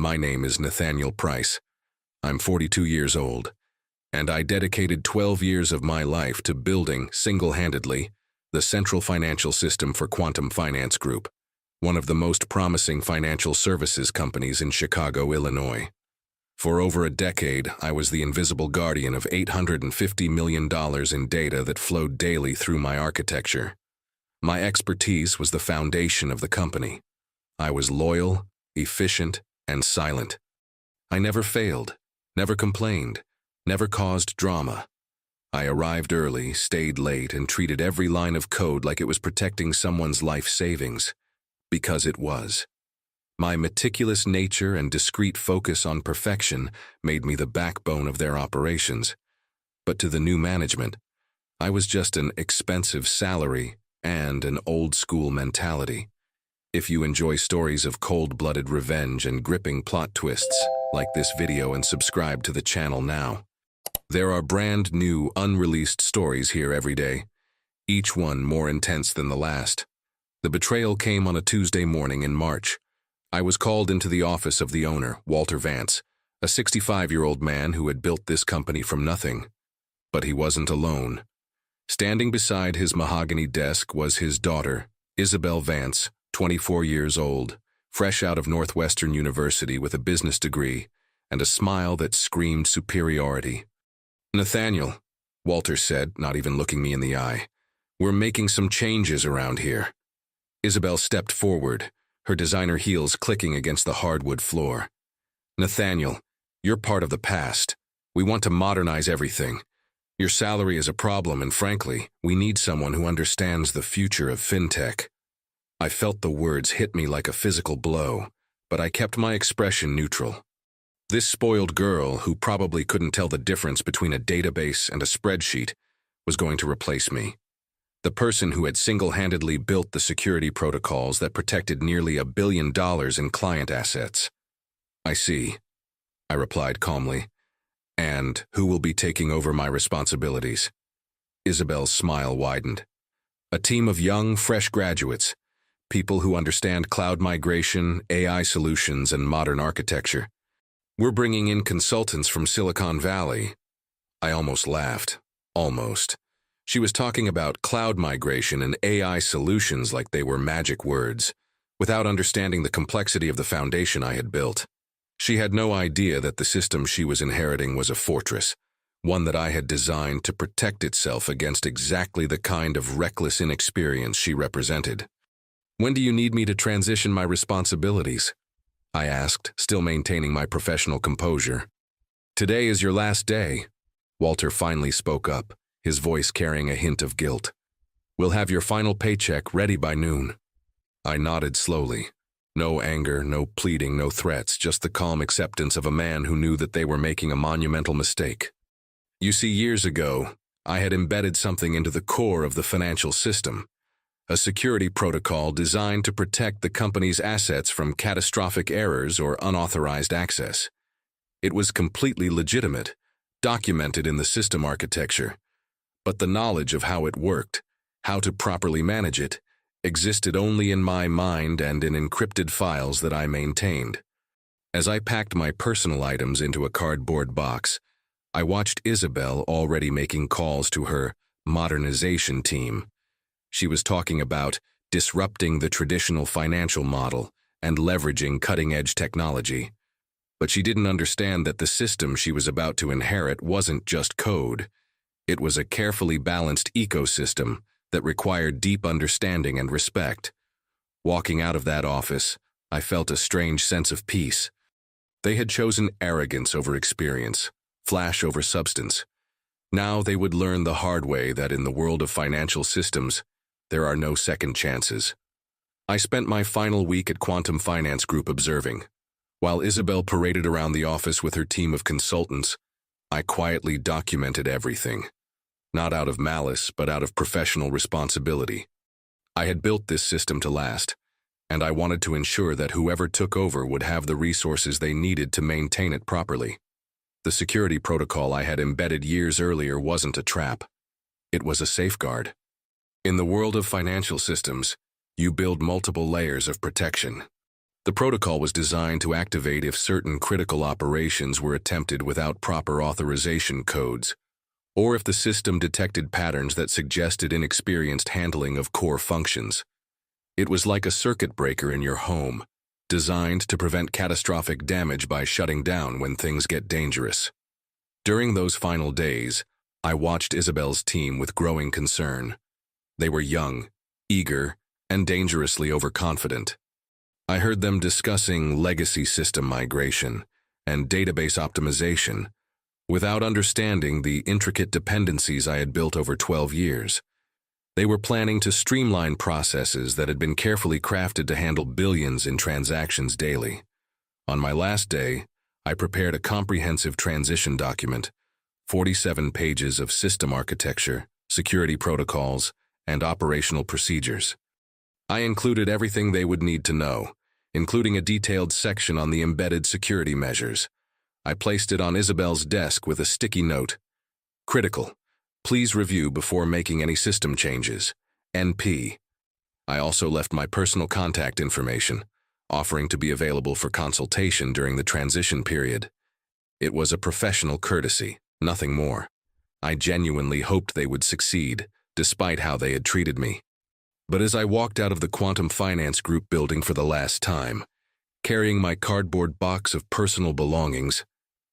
My name is Nathaniel Price. I'm 42 years old, and I dedicated 12 years of my life to building, single-handedly, the central financial system for Quantum Finance Group, one of the most promising financial services companies in Chicago, Illinois. For over a decade, I was the invisible guardian of $850 million in data that flowed daily through my architecture. My expertise was the foundation of the company. I was loyal, efficient, and silent. I never failed, never complained, never caused drama. I arrived early, stayed late, and treated every line of code like it was protecting someone's life savings. Because it was. My meticulous nature and discreet focus on perfection made me the backbone of their operations. But to the new management, I was just an expensive salary and an old-school mentality. If you enjoy stories of cold-blooded revenge and gripping plot twists, like this video and subscribe to the channel now. There are brand new, unreleased stories here every day, each one more intense than the last. The betrayal came on a Tuesday morning in March. I was called into the office of the owner, Walter Vance, a 65-year-old man who had built this company from nothing. But he wasn't alone. Standing beside his mahogany desk was his daughter, Isabel Vance, 24 years old, fresh out of Northwestern University with a business degree and a smile that screamed superiority. "Nathaniel," Walter said, not even looking me in the eye, "we're making some changes around here." Isabel stepped forward, her designer heels clicking against the hardwood floor. "Nathaniel, you're part of the past. We want to modernize everything. Your salary is a problem, and frankly, we need someone who understands the future of fintech." I felt the words hit me like a physical blow, but I kept my expression neutral. This spoiled girl, who probably couldn't tell the difference between a database and a spreadsheet, was going to replace me. The person who had single-handedly built the security protocols that protected nearly $1 billion in client assets. "I see," I replied calmly. "And who will be taking over my responsibilities?" Isabel's smile widened. "A team of young, fresh graduates, people who understand cloud migration, AI solutions, and modern architecture. We're bringing in consultants from Silicon Valley." I almost laughed. Almost. She was talking about cloud migration and AI solutions like they were magic words, without understanding the complexity of the foundation I had built. She had no idea that the system she was inheriting was a fortress, one that I had designed to protect itself against exactly the kind of reckless inexperience she represented. "When do you need me to transition my responsibilities?" I asked, still maintaining my professional composure. "Today is your last day," Walter finally spoke up, his voice carrying a hint of guilt. "We'll have your final paycheck ready by noon." I nodded slowly. No anger, no pleading, no threats, just the calm acceptance of a man who knew that they were making a monumental mistake. You see, years ago, I had embedded something into the core of the financial system, a security protocol designed to protect the company's assets from catastrophic errors or unauthorized access. It was completely legitimate, documented in the system architecture, but the knowledge of how it worked, how to properly manage it, existed only in my mind and in encrypted files that I maintained. As I packed my personal items into a cardboard box, I watched Isabel already making calls to her modernization team. She was talking about disrupting the traditional financial model and leveraging cutting-edge technology. But she didn't understand that the system she was about to inherit wasn't just code. It was a carefully balanced ecosystem that required deep understanding and respect. Walking out of that office, I felt a strange sense of peace. They had chosen arrogance over experience, flash over substance. Now they would learn the hard way that in the world of financial systems, there are no second chances. I spent my final week at Quantum Finance Group observing. While Isabel paraded around the office with her team of consultants, I quietly documented everything. Not out of malice, but out of professional responsibility. I had built this system to last, and I wanted to ensure that whoever took over would have the resources they needed to maintain it properly. The security protocol I had embedded years earlier wasn't a trap. It was a safeguard. In the world of financial systems, you build multiple layers of protection. The protocol was designed to activate if certain critical operations were attempted without proper authorization codes, or if the system detected patterns that suggested inexperienced handling of core functions. It was like a circuit breaker in your home, designed to prevent catastrophic damage by shutting down when things get dangerous. During those final days, I watched Isabel's team with growing concern. They were young, eager, and dangerously overconfident. I heard them discussing legacy system migration and database optimization without understanding the intricate dependencies I had built over 12 years. They were planning to streamline processes that had been carefully crafted to handle billions in transactions daily. On my last day, I prepared a comprehensive transition document, 47 pages of system architecture, security protocols, and operational procedures. I included everything they would need to know, including a detailed section on the embedded security measures. I placed it on Isabel's desk with a sticky note. Critical. Please review before making any system changes. NP. I also left my personal contact information, offering to be available for consultation during the transition period. It was a professional courtesy, nothing more. I genuinely hoped they would succeed, despite how they had treated me. But as I walked out of the Quantum Finance Group building for the last time, carrying my cardboard box of personal belongings,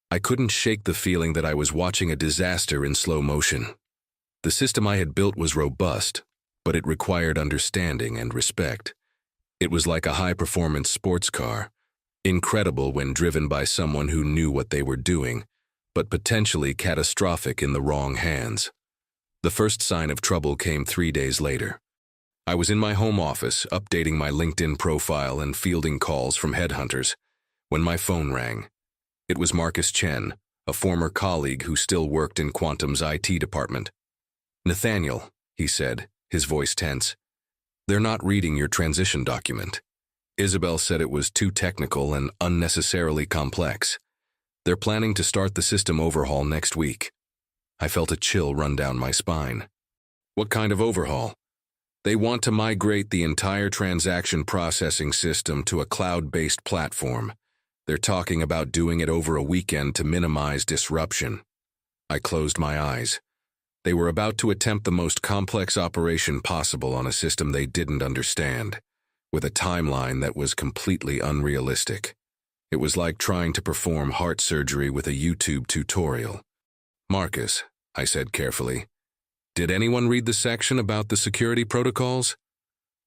I couldn't shake the feeling that I was watching a disaster in slow motion. The system I had built was robust, but it required understanding and respect. It was like a high-performance sports car, incredible when driven by someone who knew what they were doing, but potentially catastrophic in the wrong hands. The first sign of trouble came 3 days later. I was in my home office, updating my LinkedIn profile and fielding calls from headhunters, when my phone rang. It was Marcus Chen, a former colleague who still worked in Quantum's IT department. "Nathaniel," he said, his voice tense, "they're not reading your transition document. Isabel said it was too technical and unnecessarily complex. They're planning to start the system overhaul next week." I felt a chill run down my spine. "What kind of overhaul?" "They want to migrate the entire transaction processing system to a cloud-based platform. They're talking about doing it over a weekend to minimize disruption." I closed my eyes. They were about to attempt the most complex operation possible on a system they didn't understand, with a timeline that was completely unrealistic. It was like trying to perform heart surgery with a YouTube tutorial. "Marcus," I said carefully, "did anyone read the section about the security protocols?"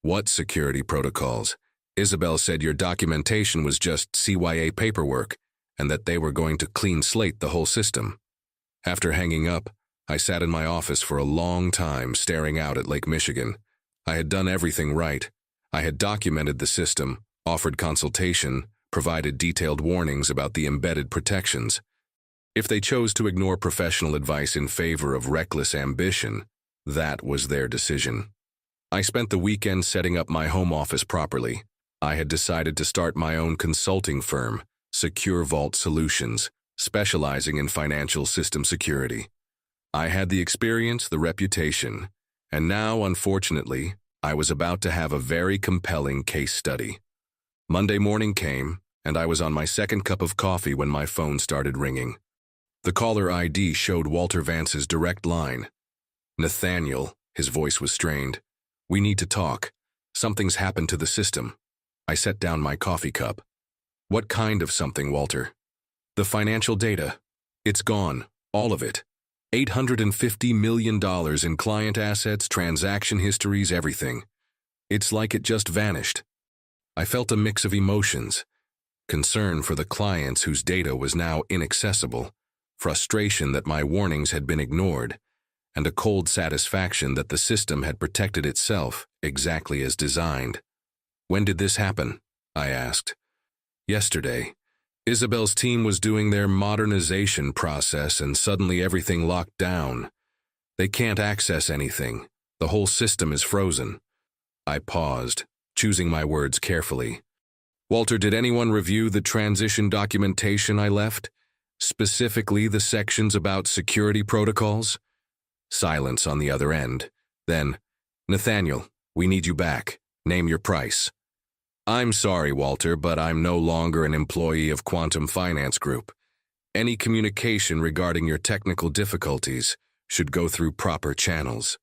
"What security protocols? Isabel said your documentation was just CYA paperwork, and that they were going to clean slate the whole system." After hanging up, I sat in my office for a long time staring out at Lake Michigan. I had done everything right. I had documented the system, offered consultation, provided detailed warnings about the embedded protections. If they chose to ignore professional advice in favor of reckless ambition, that was their decision. I spent the weekend setting up my home office properly. I had decided to start my own consulting firm, Secure Vault Solutions, specializing in financial system security. I had the experience, the reputation, and now, unfortunately, I was about to have a very compelling case study. Monday morning came, and I was on my second cup of coffee when my phone started ringing. The caller ID showed Walter Vance's direct line. "Nathaniel," his voice was strained. "We need to talk. Something's happened to the system." I set down my coffee cup. "What kind of something, Walter?" "The financial data. It's gone, all of it. $850 million in client assets, transaction histories, everything. It's like it just vanished." I felt a mix of emotions: concern for the clients whose data was now inaccessible, frustration that my warnings had been ignored, and a cold satisfaction that the system had protected itself exactly as designed. "When did this happen?" I asked. "Yesterday. Isabel's team was doing their modernization process and suddenly everything locked down. They can't access anything. The whole system is frozen." I paused, choosing my words carefully. "Walter, did anyone review the transition documentation I left? Specifically the sections about security protocols?" Silence on the other end. Then, "Nathaniel, we need you back. Name your price." I'm sorry, Walter, but I'm no longer an employee of Quantum Finance Group. Any communication regarding your technical difficulties should go through proper channels.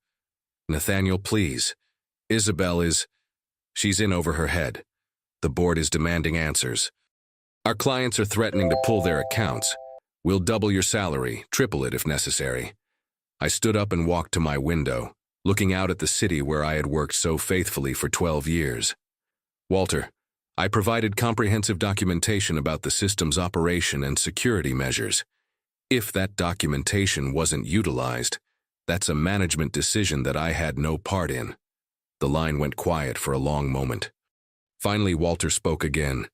Nathaniel, please. Isabel is... She's in over her head. The board is demanding answers. Our clients are threatening to pull their accounts. We'll double your salary, triple it if necessary. I stood up and walked to my window, looking out at the city where I had worked so faithfully for 12 years. Walter, I provided comprehensive documentation about the system's operation and security measures. If that documentation wasn't utilized, that's a management decision that I had no part in. The line went quiet for a long moment. Finally, Walter spoke again,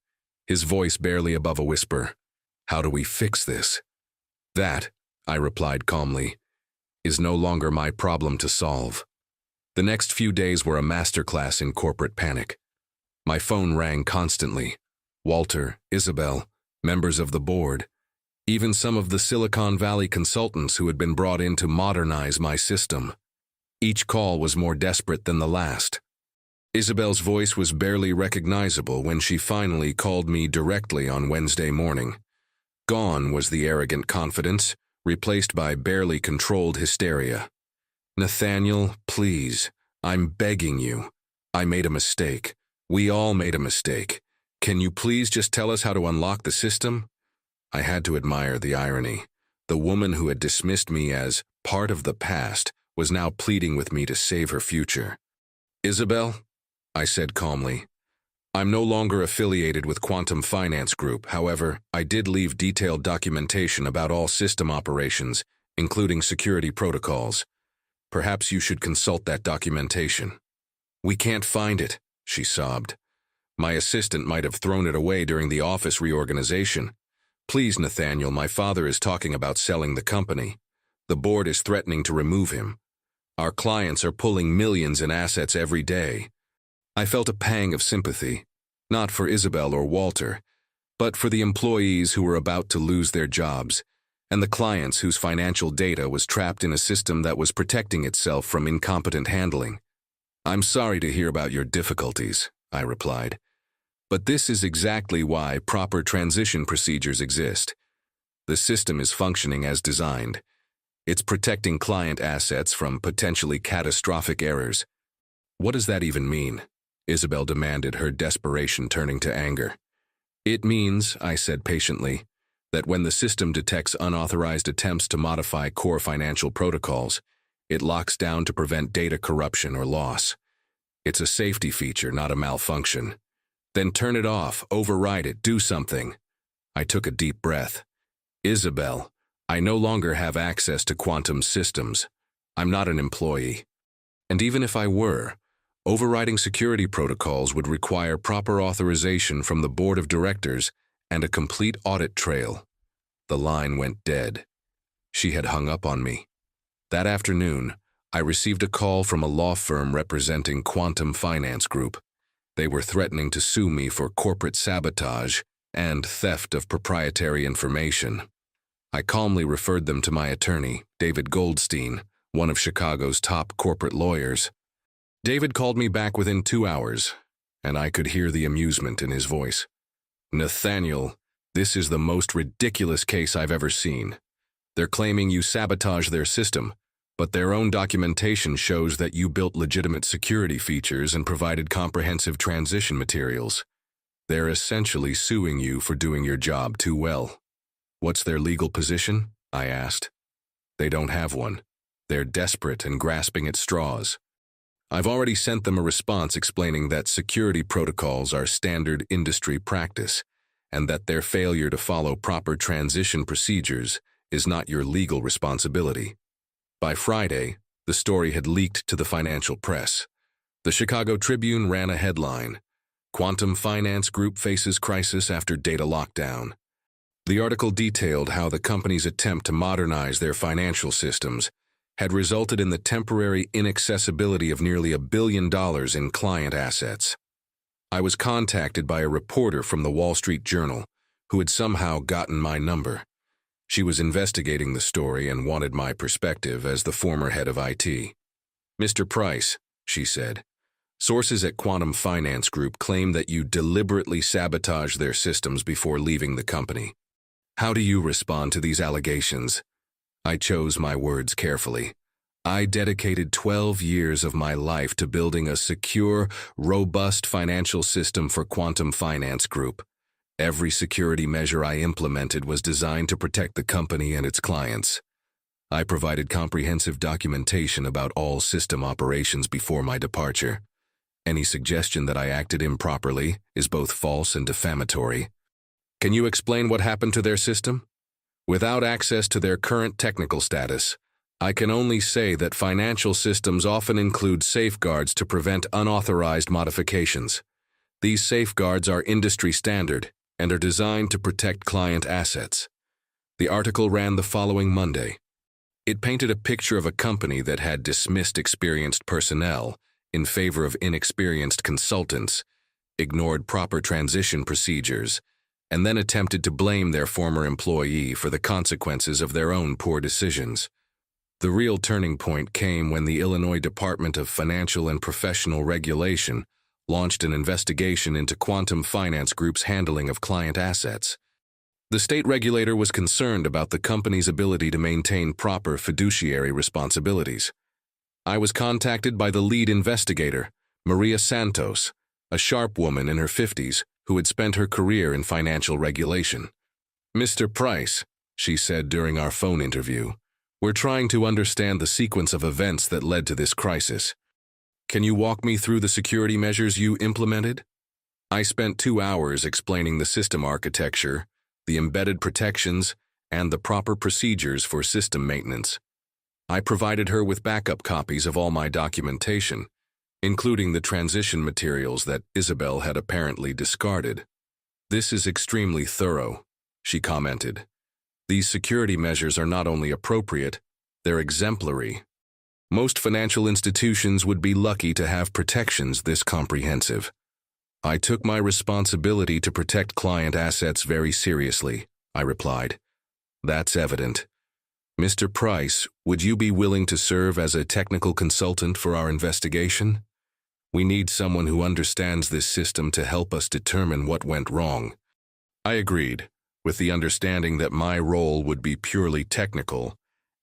his voice barely above a whisper. How do we fix this? That, I replied calmly, is no longer my problem to solve. The next few days were a masterclass in corporate panic. My phone rang constantly. Walter, Isabel, members of the board, even some of the Silicon Valley consultants who had been brought in to modernize my system. Each call was more desperate than the last. Isabel's voice was barely recognizable when she finally called me directly on Wednesday morning. Gone was the arrogant confidence, replaced by barely controlled hysteria. Nathaniel, please, I'm begging you. I made a mistake. We all made a mistake. Can you please just tell us how to unlock the system? I had to admire the irony. The woman who had dismissed me as part of the past was now pleading with me to save her future. Isabel, I said calmly, I'm no longer affiliated with Quantum Finance Group. However, I did leave detailed documentation about all system operations, including security protocols. Perhaps you should consult that documentation. We can't find it, she sobbed. My assistant might have thrown it away during the office reorganization. Please, Nathaniel, my father is talking about selling the company. The board is threatening to remove him. Our clients are pulling millions in assets every day. I felt a pang of sympathy, not for Isabel or Walter, but for the employees who were about to lose their jobs, and the clients whose financial data was trapped in a system that was protecting itself from incompetent handling. I'm sorry to hear about your difficulties, I replied. But this is exactly why proper transition procedures exist. The system is functioning as designed. It's protecting client assets from potentially catastrophic errors. What does that even mean? Isabel demanded, her desperation turning to anger. It means, I said patiently, that when the system detects unauthorized attempts to modify core financial protocols, it locks down to prevent data corruption or loss. It's a safety feature, not a malfunction. Then turn it off, override it, do something. I took a deep breath. Isabel, I no longer have access to quantum systems. I'm not an employee. And even if I were, overriding security protocols would require proper authorization from the board of directors and a complete audit trail. The line went dead. She had hung up on me. That afternoon, I received a call from a law firm representing Quantum Finance Group. They were threatening to sue me for corporate sabotage and theft of proprietary information. I calmly referred them to my attorney, David Goldstein, one of Chicago's top corporate lawyers. David called me back within 2 hours, and I could hear the amusement in his voice. Nathaniel, this is the most ridiculous case I've ever seen. They're claiming you sabotaged their system, but their own documentation shows that you built legitimate security features and provided comprehensive transition materials. They're essentially suing you for doing your job too well. What's their legal position? I asked. They don't have one. They're desperate and grasping at straws. I've already sent them a response explaining that security protocols are standard industry practice and that their failure to follow proper transition procedures is not your legal responsibility. By Friday, the story had leaked to the financial press. The Chicago Tribune ran a headline, "Quantum Finance Group faces crisis after data lockdown." The article detailed how the company's attempt to modernize their financial systems had resulted in the temporary inaccessibility of nearly $1 billion in client assets. I was contacted by a reporter from the Wall Street Journal who had somehow gotten my number. She was investigating the story and wanted my perspective as the former head of IT. "Mr. Price," she said, Sources at Quantum Finance Group claim that you deliberately sabotage their systems before leaving the company. How do you respond to these allegations? I chose my words carefully. I dedicated 12 years of my life to building a secure, robust financial system for Quantum Finance Group. Every security measure I implemented was designed to protect the company and its clients. I provided comprehensive documentation about all system operations before my departure. Any suggestion that I acted improperly is both false and defamatory. Can you explain what happened to their system? Without access to their current technical status, I can only say that financial systems often include safeguards to prevent unauthorized modifications. These safeguards are industry standard and are designed to protect client assets. The article ran the following Monday. It painted a picture of a company that had dismissed experienced personnel in favor of inexperienced consultants, ignored proper transition procedures, and then attempted to blame their former employee for the consequences of their own poor decisions. The real turning point came when the Illinois Department of Financial and Professional Regulation launched an investigation into Quantum Finance Group's handling of client assets. The state regulator was concerned about the company's ability to maintain proper fiduciary responsibilities. I was contacted by the lead investigator, Maria Santos, a sharp woman in her 50s who had spent her career in financial regulation. "Mr. Price," she said during our phone interview, "we're trying to understand the sequence of events that led to this crisis. Can you walk me through the security measures you implemented?" I spent 2 hours explaining the system architecture, the embedded protections, and the proper procedures for system maintenance. I provided her with backup copies of all my documentation, including the transition materials that Isabel had apparently discarded. "This is extremely thorough," she commented. "These security measures are not only appropriate, they're exemplary. Most financial institutions would be lucky to have protections this comprehensive." "I took my responsibility to protect client assets very seriously," I replied. "That's evident. Mr. Price, would you be willing to serve as a technical consultant for our investigation? We need someone who understands this system to help us determine what went wrong." I agreed, with the understanding that my role would be purely technical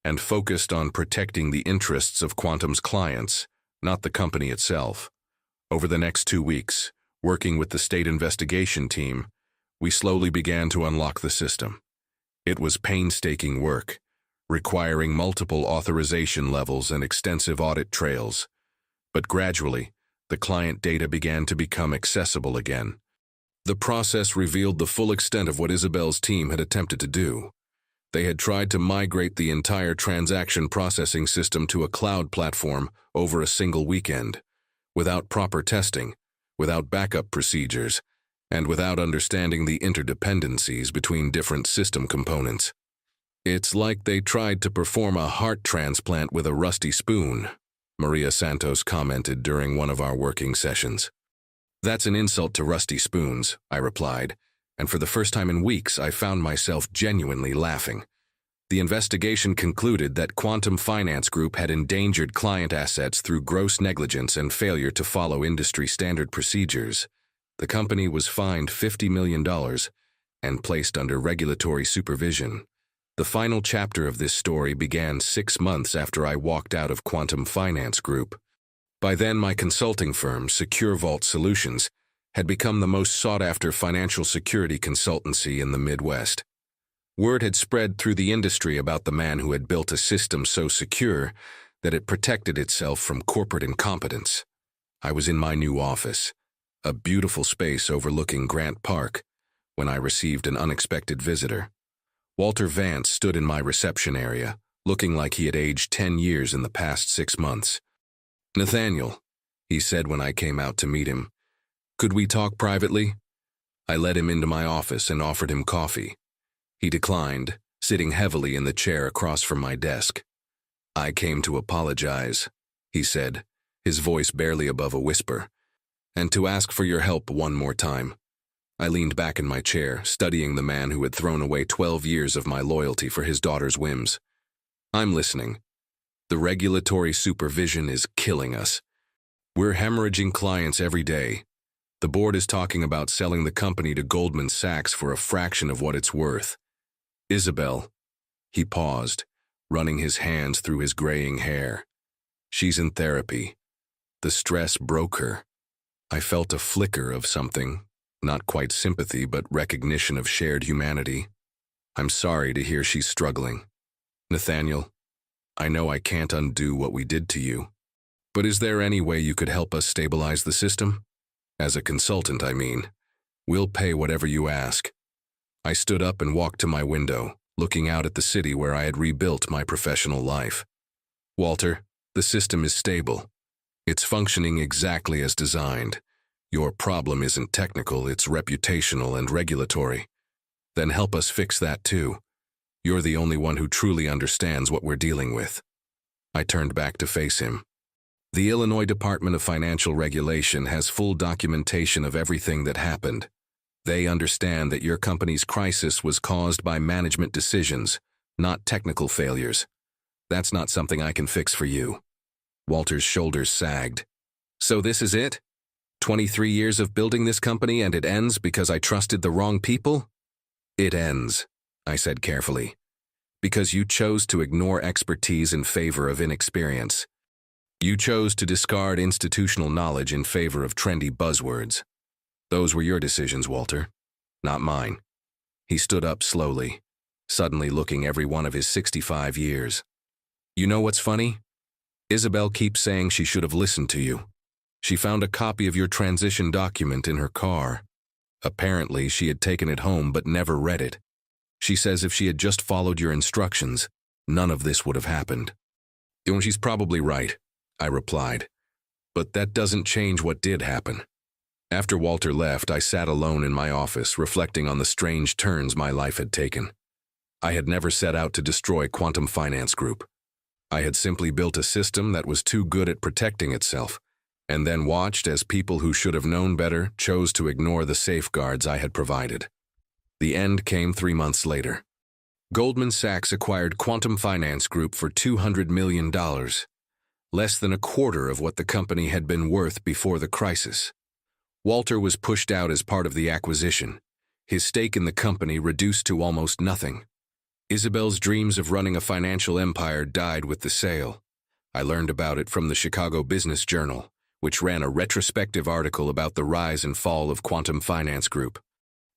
and focused on protecting the interests of Quantum's clients, not the company itself. Over the next 2 weeks, working with the state investigation team, we slowly began to unlock the system. It was painstaking work, requiring multiple authorization levels and extensive audit trails. But gradually, the client data began to become accessible again. The process revealed the full extent of what Isabel's team had attempted to do. They had tried to migrate the entire transaction processing system to a cloud platform over a single weekend, without proper testing, without backup procedures, and without understanding the interdependencies between different system components. "It's like they tried to perform a heart transplant with a rusty spoon," Maria Santos commented during one of our working sessions. "That's an insult to rusty spoons," I replied, and for the first time in weeks I found myself genuinely laughing. The investigation concluded that Quantum Finance Group had endangered client assets through gross negligence and failure to follow industry standard procedures. The company was fined $50 million and placed under regulatory supervision. The final chapter of this story began 6 months after I walked out of Quantum Finance Group. By then, my consulting firm, Secure Vault Solutions, had become the most sought-after financial security consultancy in the Midwest. Word had spread through the industry about the man who had built a system so secure that it protected itself from corporate incompetence. I was in my new office, a beautiful space overlooking Grant Park, when I received an unexpected visitor. Walter Vance stood in my reception area, looking like he had aged 10 years in the past 6 months. "Nathaniel," he said when I came out to meet him, "could we talk privately?" I led him into my office and offered him coffee. He declined, sitting heavily in the chair across from my desk. "I came to apologize," he said, his voice barely above a whisper, "and to ask for your help one more time." I leaned back in my chair, studying the man who had thrown away 12 years of my loyalty for his daughter's whims. "I'm listening. The regulatory supervision is killing us. We're hemorrhaging clients every day. The board is talking about selling the company to Goldman Sachs for a fraction of what it's worth. Isabel. He paused, running his hands through his graying hair. She's in therapy. The stress broke her. I felt a flicker of something, not quite sympathy, but recognition of shared humanity. I'm sorry to hear she's struggling. Nathaniel, I know I can't undo what we did to you, but is there any way you could help us stabilize the system? As a consultant, I mean. We'll pay whatever you ask. I stood up and walked to my window, looking out at the city where I had rebuilt my professional life. Walter, the system is stable. It's functioning exactly as designed. Your problem isn't technical, it's reputational and regulatory. Then help us fix that too. You're the only one who truly understands what we're dealing with. I turned back to face him. The Illinois Department of Financial Regulation has full documentation of everything that happened. They understand that your company's crisis was caused by management decisions, not technical failures. That's not something I can fix for you. Walter's shoulders sagged. So this is it? 23 years of building this company and it ends because I trusted the wrong people? It ends, I said carefully, because you chose to ignore expertise in favor of inexperience. You chose to discard institutional knowledge in favor of trendy buzzwords. Those were your decisions, Walter, not mine. He stood up slowly, suddenly looking every one of his 65 years. You know what's funny? Isabel keeps saying she should have listened to you. She found a copy of your transition document in her car. Apparently, she had taken it home but never read it. She says if she had just followed your instructions, none of this would have happened. She's probably right, I replied. But that doesn't change what did happen. After Walter left, I sat alone in my office, reflecting on the strange turns my life had taken. I had never set out to destroy Quantum Finance Group. I had simply built a system that was too good at protecting itself, and then watched as people who should have known better chose to ignore the safeguards I had provided. The end came 3 months later. Goldman Sachs acquired Quantum Finance Group for $200 million, less than a quarter of what the company had been worth before the crisis. Walter was pushed out as part of the acquisition, his stake in the company reduced to almost nothing. Isabel's dreams of running a financial empire died with the sale. I learned about it from the Chicago Business Journal, which ran a retrospective article about the rise and fall of Quantum Finance Group.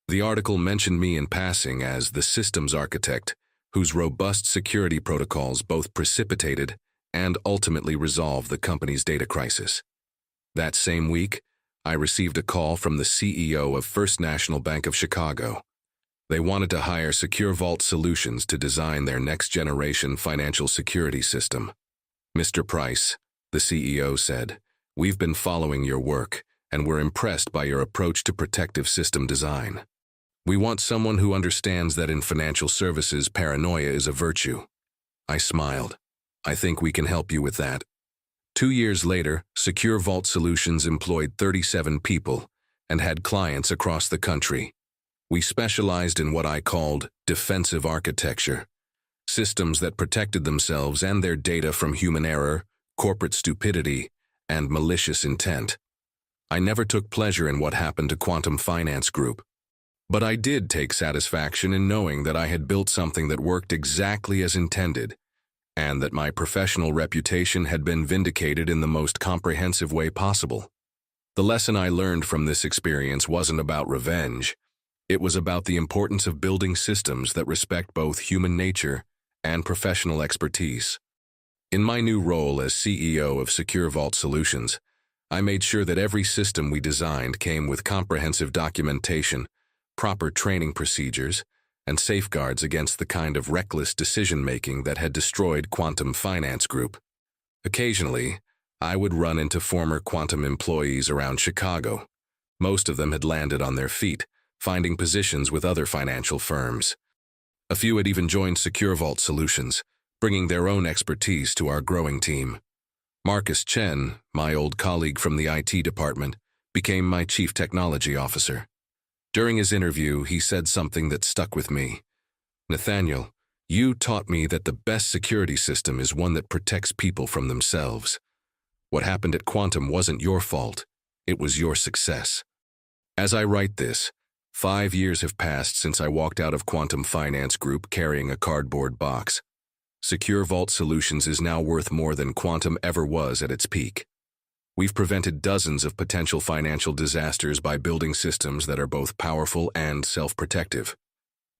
The article mentioned me in passing as the systems architect, whose robust security protocols both precipitated and ultimately resolved the company's data crisis. That same week, I received a call from the CEO of First National Bank of Chicago. They wanted to hire Secure Vault Solutions to design their next-generation financial security system. Mr. Price, the CEO said, we've been following your work, and we're impressed by your approach to protective system design. We want someone who understands that in financial services, paranoia is a virtue. I smiled. I think we can help you with that. 2 years later, Secure Vault Solutions employed 37 people and had clients across the country. We specialized in what I called defensive architecture, systems that protected themselves and their data from human error, corporate stupidity, and malicious intent. I never took pleasure in what happened to Quantum Finance Group, but I did take satisfaction in knowing that I had built something that worked exactly as intended, and that my professional reputation had been vindicated in the most comprehensive way possible. The lesson I learned from this experience wasn't about revenge. It was about the importance of building systems that respect both human nature and professional expertise. In my new role as CEO of Secure Vault Solutions, I made sure that every system we designed came with comprehensive documentation, proper training procedures, and safeguards against the kind of reckless decision-making that had destroyed Quantum Finance Group. Occasionally, I would run into former Quantum employees around Chicago. Most of them had landed on their feet, finding positions with other financial firms. A few had even joined Secure Vault Solutions, bringing their own expertise to our growing team. Marcus Chen, my old colleague from the IT department, became my chief technology officer. During his interview, he said something that stuck with me. Nathaniel, you taught me that the best security system is one that protects people from themselves. What happened at Quantum wasn't your fault. It was your success. As I write this, 5 years have passed since I walked out of Quantum Finance Group carrying a cardboard box. Secure Vault Solutions is now worth more than Quantum ever was at its peak. We've prevented dozens of potential financial disasters by building systems that are both powerful and self-protective.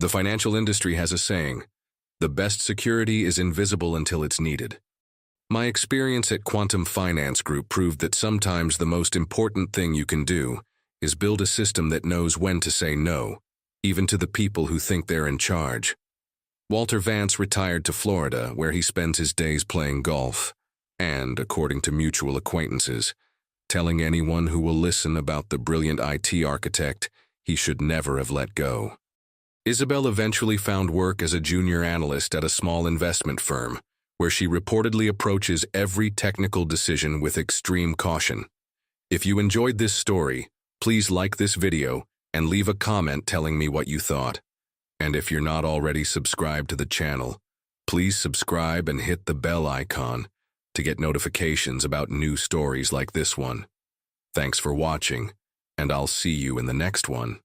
The financial industry has a saying, "The best security is invisible until it's needed." My experience at Quantum Finance Group proved that sometimes the most important thing you can do is build a system that knows when to say no, even to the people who think they're in charge. Walter Vance retired to Florida, where he spends his days playing golf, and, according to mutual acquaintances, telling anyone who will listen about the brilliant IT architect he should never have let go. Isabel eventually found work as a junior analyst at a small investment firm, where she reportedly approaches every technical decision with extreme caution. If you enjoyed this story, please like this video and leave a comment telling me what you thought. And if you're not already subscribed to the channel, please subscribe and hit the bell icon to get notifications about new stories like this one. Thanks for watching, and I'll see you in the next one.